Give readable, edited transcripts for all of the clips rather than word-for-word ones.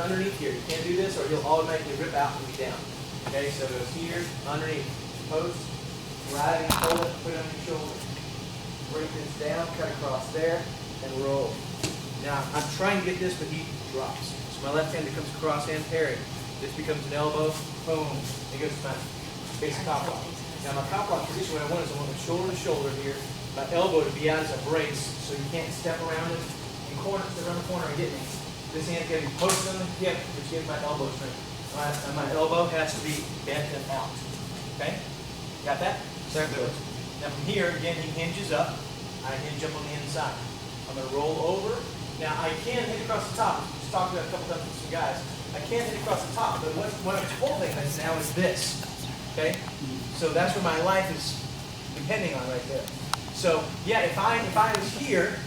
underneath here. You can't do this or you'll automatically rip out and be down. Okay, so it goes here, underneath, post, right and hold it, put it on your shoulder. Break this down, cut across there, and roll. Now, I'm trying to get this, but he drops. So my left hand comes across and parry. This becomes an elbow, boom. It goes to my basic top lock. Now my top lock position, what I want is I want the shoulder to shoulder here, my elbow to be out as a brace, so you can't step around it in corners, around the corner and get me. This hand's going to be posted on the hip, which gives my elbow strength. And my elbow has to be bent and out. Okay? Got that? Sir. Now from here, again, he hinges up. I hinge up on the inside. I'm going to roll over. Now I can hit across the top. Just talked about a couple times with some guys. I can't hit across the top, but what I'm holding right now is this. Okay? So that's where my life is depending on right there. So yeah, if I was here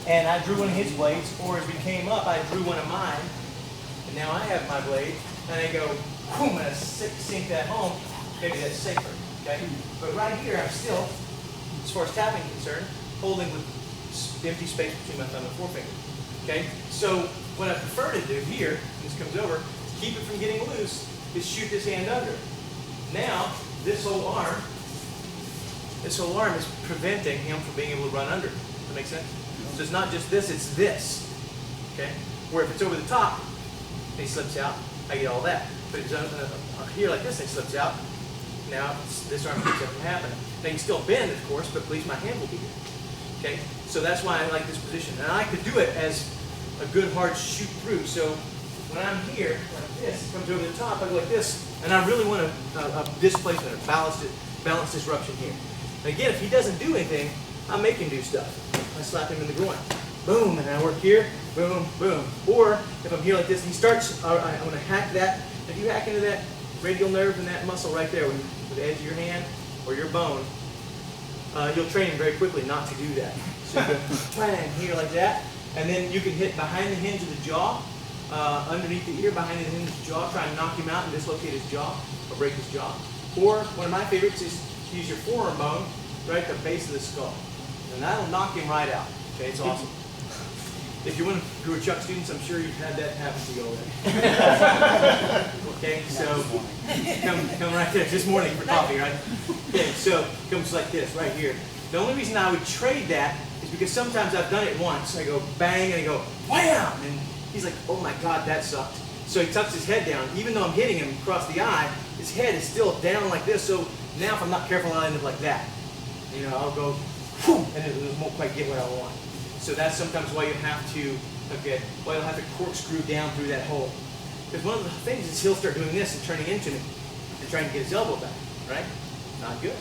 and I drew one of his blades, or as we came up, I drew one of mine, and now I have my blade, and I go, boom, and I sink that home, maybe that's safer. Okay? But right here, I'm still, as far as tapping is concerned, holding with empty space between my thumb and forefinger. Okay? So what I prefer to do here, when this comes over, to keep it from getting loose, is shoot this hand under. Now, this whole arm is preventing him from being able to run under. Does that make sense? So it's not just this, it's this. Okay? Where if it's over the top, and he slips out, I get all that. But if it's here like this, and he slips out, now this arm keeps that from happening. Now you can still bend, of course, but at least my hand will be here. Okay? So that's why I like this position. And I could do it as a good hard shoot through. So when I'm here, like this, it comes over the top, I go like this, and I really want a displacement, a balance disruption here. And again, if he doesn't do anything, I make him do stuff. I slap him in the groin. Boom, and I work here, boom, boom. Or if I'm here like this, and he starts, I'm going to hack that. If you hack into that radial nerve and that muscle right there with the edge of your hand or your bone, you'll train him very quickly not to do that. So you go bang here like that, and then you can hit behind the hinge of the jaw, underneath the ear, behind the hinge of the jaw, try and knock him out and dislocate his jaw or break his jaw. Or one of my favorites is to use your forearm bone right at the base of the skull. And that'll knock him right out. Okay, it's awesome. If you're one of Guro Chuck students, I'm sure you've had that happen to you already. Okay, so come right there this morning for coffee, right? Okay, so it comes like this right here. The only reason I would trade that is because sometimes I've done it once. I go bang and I go wham, and he's like, oh my God, that sucked. So he tucks his head down. Even though I'm hitting him across the eye, his head is still down like this. So now if I'm not careful, I'll end up like that. You know, I'll go, whoom, and it won't quite get what I want. So that's sometimes why you have to, okay, why you'll have to corkscrew down through that hole. Because one of the things is he'll start doing this and turning into me and trying to get his elbow back, right? Not good.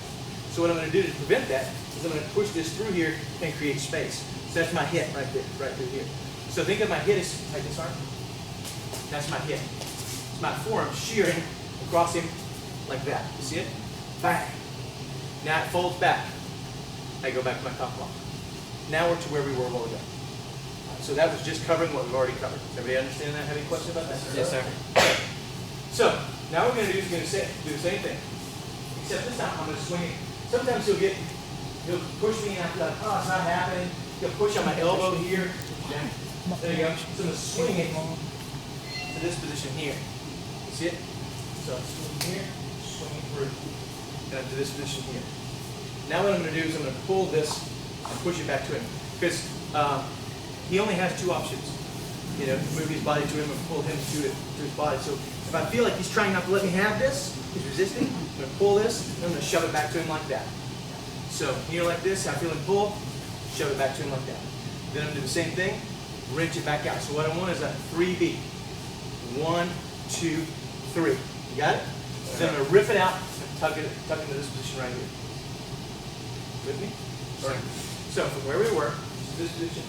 So what I'm going to do to prevent that is I'm going to push this through here and create space. So that's my hit right there, right through here. So think of my hit as, like this arm. That's my hit. It's my forearm shearing across him like that. You see it? Bang. Now it folds back. I go back to my top lock. Now we're to where we were a while ago. So that was just covering what we've already covered. Does everybody understand that? Have any questions about that? Yes, sir. Okay. So now what we're going to do is do the same thing. Except this time I'm going to swing it. Sometimes he'll push me and I'll be like, oh, it's not happening. He'll push on my elbow here. There you go. So I'm going to swing it to this position here. You see it? So I'm swinging here, swinging through. And to this position here. Now what I'm going to do is I'm going to pull this and push it back to him. Because he only has two options. You know, move his body to him or pull him to his body. So if I feel like he's trying not to let me have this, he's resisting, I'm going to pull this, and I'm going to shove it back to him like that. So here like this, I feel him pull, shove it back to him like that. Then I'm going to do the same thing, wrench it back out. So what I want is a 3-beat. 1, 2, 3. You got it? Then I'm going to rip it out and tuck into this position right here. With me? All right. So from where we were, to this position,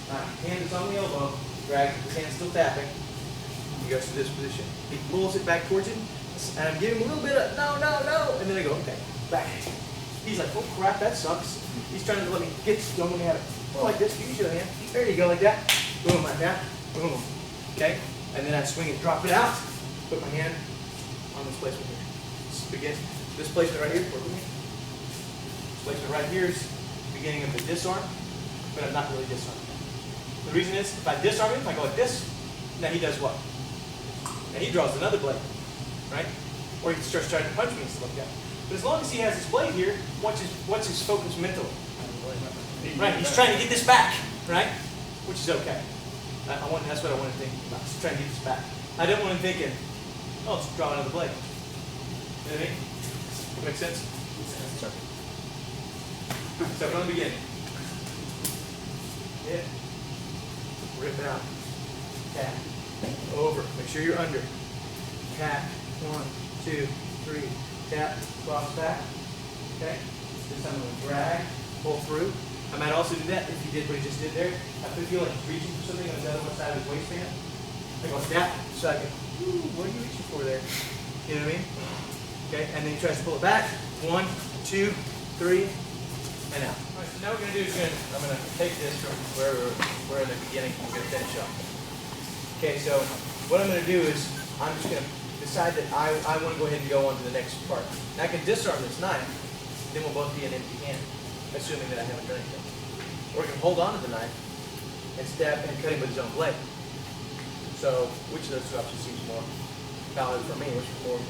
my hand is on the elbow, drag, his hand's still tapping, he goes to this position. He pulls it back towards him, and I'm giving him a little bit of no, no, no, and then I go, okay, back. He's like, oh crap, that sucks. He's trying to let me don't let me have it. Oh, like this, use your hand. There you go, like that. Boom, like that. Boom. Okay? And then I swing it, drop it out, put my hand on this placement here. Begin this placement right here, work with me. This placement right here is the beginning of the disarm, but I'm not really disarming. The reason is, if I disarm him, if I go like this, Now he does what? Now he draws another blade, right? Or he starts trying to punch me and stuff like that. But as long as he has his blade here, what's his focus mentally? Right, he's trying to get this back, right? Which is okay. That's what I want to think about. He's trying to get this back. I don't want him thinking, oh, let's draw another blade. You know what I mean? Make sense? Sure. So from the beginning. Hit. Rip out. Tap. Over. Make sure you're under. Tap. 1, 2, 3. Tap. Cross back. Okay? This time I'm going to drag. Pull through. I might also do that if you did what he just did there. I could feel like he's reaching for something on the other side of his waistband. I go like that. So I go, ooh, what are you reaching for there? You know what I mean? Okay, and then he tries to pull it back. 1, 2, 3, and out. All right, so now what we're going to do is I'm going to take this from where we're in the beginning and we're going to finish up. Okay, so what I'm going to do is I'm just going to decide that I want to go ahead and go on to the next part. Now I can disarm this knife, then we'll both be an empty hand, assuming that I haven't done anything. Or I can hold on to the knife and stab and cut him with his own blade. So which of those two options seems more valid for me, which is more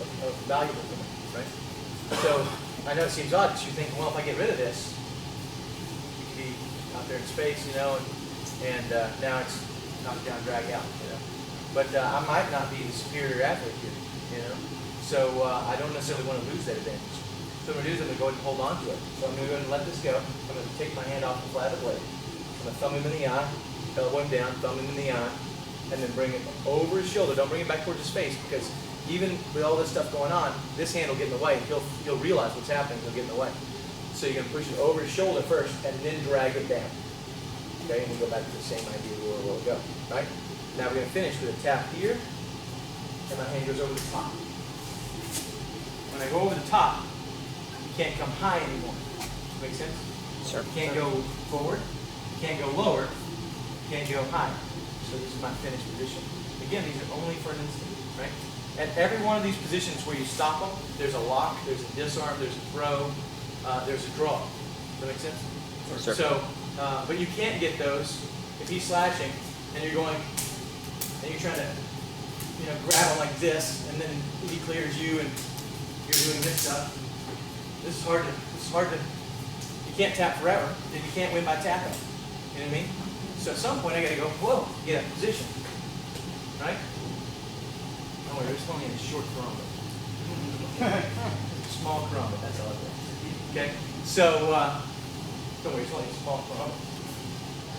valuable for me, right? So I know it seems odd because you think, well, if I get rid of this, you could be out there in space, you know, and now it's knock down, drag out, you know. But I might not be the superior athlete here, you know. So I don't necessarily want to lose that advantage. So what I'm going to do is I'm going to go ahead and hold on to it. So I'm going to go ahead and let this go. I'm going to take my hand off the flat of the blade. I'm going to thumb him in the eye, elbow him down, thumb him in the eye, and then bring it over his shoulder. Don't bring it back towards his face because even with all this stuff going on, this hand will get in the way. He'll realize what's happening. He'll get in the way. So you're going to push it over his shoulder first and then drag it down. Okay, and we go back to the same idea where we'll go. Right? Now we're going to finish with a tap here, and my hand goes over the top. When I go over the top, you can't come high anymore. Make sense? Sure. You can't go forward, you can't go lower, you can't go higher. So this is my finished position. Again, these are only for an instant, right? At every one of these positions where you stop them, there's a lock, there's a disarm, there's a throw, there's a draw. Does that make sense? Sure. So, but you can't get those if he's slashing and you're going, and you're trying to, you know, grab him like this, and then he clears you, and you're doing this stuff. This is hard to. You can't tap forever, then you can't win by tapping. You know what I mean? So at some point I got to go, whoa, get a position, right? Don't worry, there's only a short karambit. Small karambit, that's all it is. Okay, so don't worry, it's only a small karambit.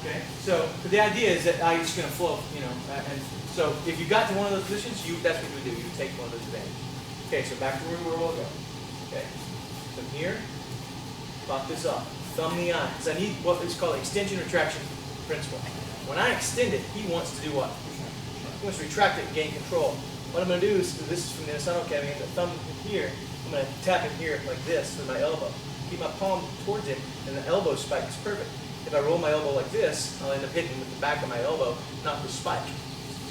Okay, so the idea is that I'm just going to flow, you know, and so if you got to one of those positions, that's what you would do. You would take one of those advantages. Okay, so back to where we'll go. Okay, so here, lock this off, thumb the eye. Because I need what is called extension retraction principle. When I extend it, he wants to do what? He wants to retract it and gain control. What I'm going to do is, this is from the Asano Academy, the thumb here, I'm going to tap him here like this with my elbow. Keep my palm towards him, and the elbow spike is perfect. If I roll my elbow like this, I'll end up hitting with the back of my elbow, not the spike.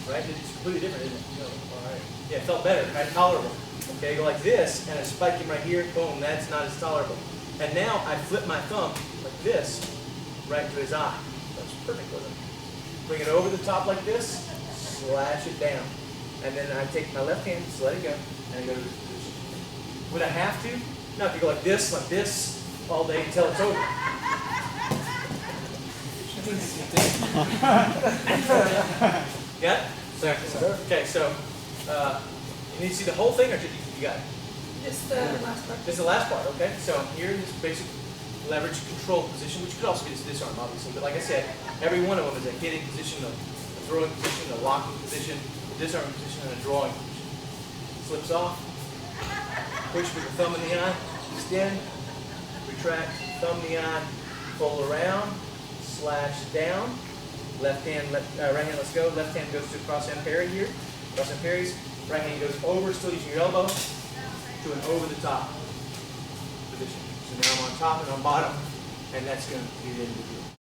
Right? It's completely different, isn't it? No. All right. Yeah, it felt better, right? Tolerable. Okay, I go like this, and I spike him right here, boom, that's not as tolerable. And now I flip my thumb like this, right to his eye. That's perfect, wasn't it? Bring it over the top like this, slash it down. And then I take my left hand, just let it go, and I go to this position. Would I have to? No, if you go like this, all day until it's over. Got it? Sir. Okay, so you need to see the whole thing, or you got it? Just the last part. Just the last part, okay? So here in this basic leverage control position, which could also be this disarm, obviously, but like I said, every one of them is a hitting position, a throwing position, a locking position, a disarming position, and a drawing position. Slips off, push with the thumb in the eye, extend, retract, thumb in the eye, pull around, slash down, left hand, right hand, let's go, left hand goes to cross hand parry here, cross hand parries, right hand goes over, still using your elbow, to an over the top position. So now I'm on top and on bottom, and that's going to be the end of the